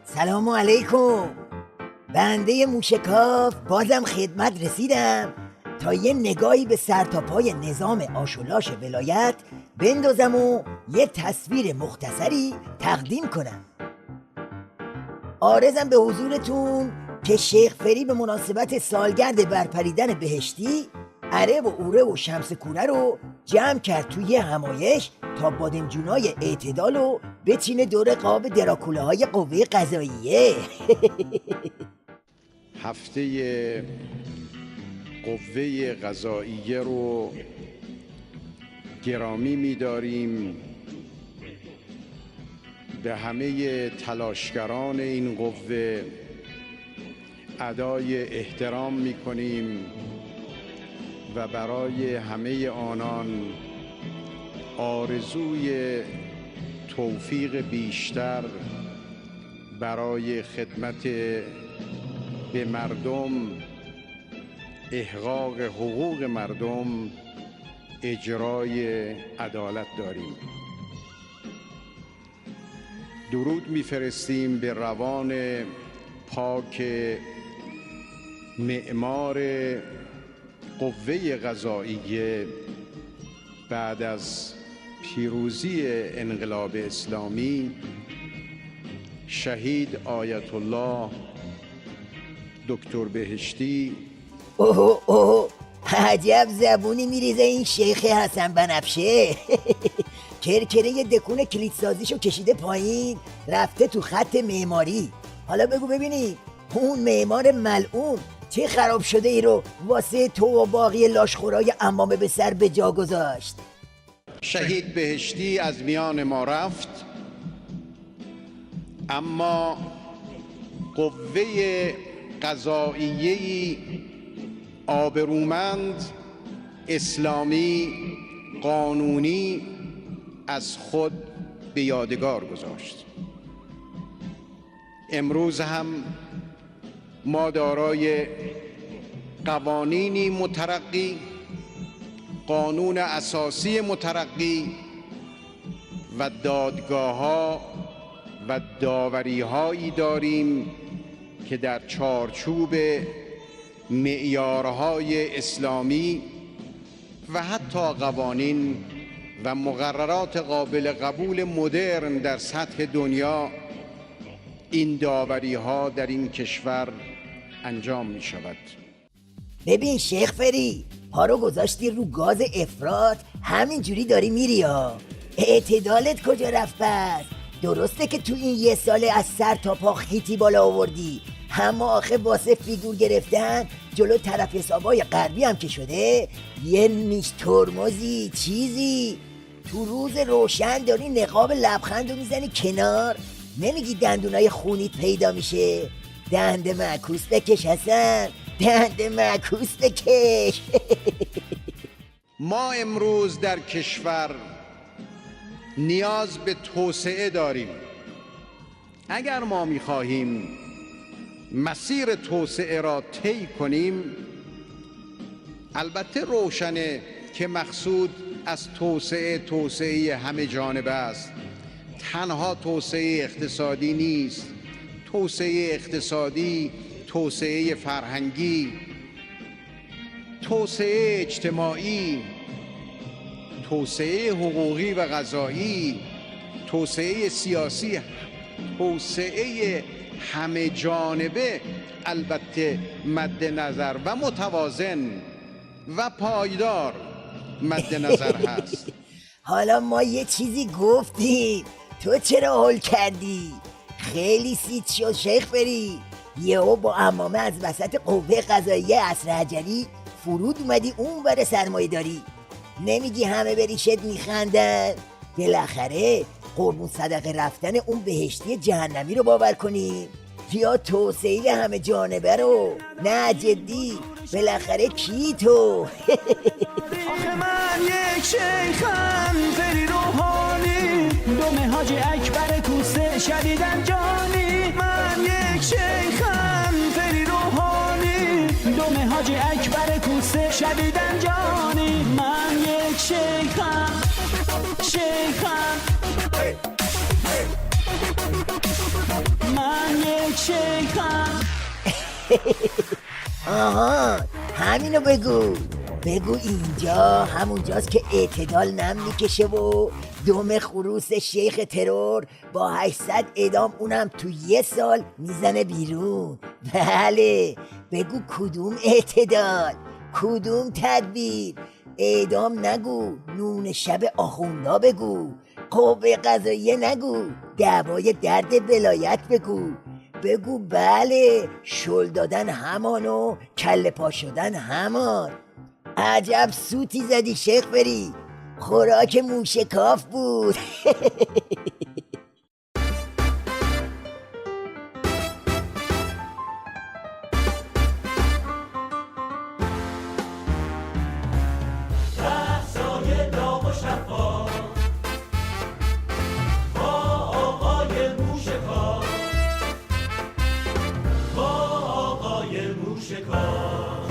سلام علیکم. بنده موشکاف بازم خدمت رسیدم تا یه نگاهی به سرتاپای نظام آشولاش ولایت بندازم و یه تصویر مختصری تقدیم کنم. عارضم به حضورتون که شیخ فری به مناسبت سالگرد برپریدن بهشتی اره و اوره و شمس کوره رو جمع کرد توی همایش تا بادمجونای اعتدال رو بچینه دور قاب دراکوله های قوه قضاییه. هفته قوه قضاییه رو گرامی می‌داریم. به همه تلاشگران این قوه ادای احترام می‌کنیم و برای همه آنان آرزوی توفیق بیشتر برای خدمت به مردم، احقاق حقوق مردم، اجرای عدالت داریم. درود می‌فرستیم به روان پاک معمار قوه قضاییه بعد از پیروزی انقلاب اسلامی، شهید آیت الله دکتر بهشتی. اوه عجب زبونی میریزه این شیخ حسن بنفشه. کرکره دکون کلیدسازیشو کشیده پایین رفته تو خط معماری. حالا بگو ببینی اون معمار ملعون چه خراب شده ای رو واسه تو و باقی لاشخورای امامه به سر به جا گذاشت. شهید بهشتی از میان ما رفت، اما قوه قضاییه‌ای آبرومند، اسلامی، قانونی از خود به یادگار گذاشت. امروز هم ما دارای قوانینی مترقی، قانون اساسی مترقی و دادگاه‌ها و داوری‌هایی داریم که در چارچوب معیارهای اسلامی و حتی قوانین و مقررات قابل قبول مدرن در سطح دنیا این داوری‌ها در این کشور انجام می شود. ببین شیخ فری، پا رو گذاشتی رو گاز افراط، همینجوری داری میری ها. اعتدالت کجا رفت پس؟ درسته که تو این یه ساله از سر تا پا خیتی بالا آوردی، اما آخه واسه فیگور گرفتن جلو طرف حسابای غربی هم که شده یه نیش ترمزی چیزی تو روز روشن داری نقاب لبخند رو میزنی کنار. نمیگی دندونای خونیت پیدا میشه؟ دند معکوس بکش حسن، دند معکوس بکش. ما امروز در کشور نیاز به توسعه داریم. اگر ما میخواهیم مسیر توسعه را طی کنیم، البته روشنه که مقصود از توسعه همه جانبه است. تنها توسعه اقتصادی نیست. توسعه اقتصادی، توسعه فرهنگی، توسعه اجتماعی، توسعه حقوقی و قضایی، توسعه سیاسی، توسعه همه جانبه البته مد نظر و متوازن و پایدار مد نظر هست. حالا ما یه چیزی گفتیم، تو چرا هول کردی؟ خیلی سیت شد شیخ فری. یهو با عمامه از وسط قوه قضاییه عصر حجری فرود اومدی اون بر سرمایه داری. نمیگی همه به ریشت میخندن؟ بالاخره قربون صدقه رفتن اون بهشتی جهنمی رو باور کنی یا توسعه همه جانبه رو؟ نه جدی، بالاخره کی تو؟ آخه من یک شیخم فری روحانی، دوم حاج اکبر کوسه شدیدن جانی. من یک شیخم فری روحانی، دوم حاج اکبر کوسه شدیدن جانی. من یک شیخم یک شیخم. آها همینو بگو اینجا همونجاست که اعتدال نم میکشه و دم خروس شیخ ترور با 800 اعدام اونم تو 1 سال میزنه بیرون. بله بگو کدوم اعتدال، کدوم تدبیر. اعدام نگو، نون شب آخوندا بگو، قوه قضاییه نگو، دعوای درد ولایت بگو بله شل دادن همان و کله پا شدن همان. عجب سوتی زدی شیخ فری، خوراک موشکاف بود. بحثای داغ و شفاف با آقای موشکاف، با آقای موشکاف.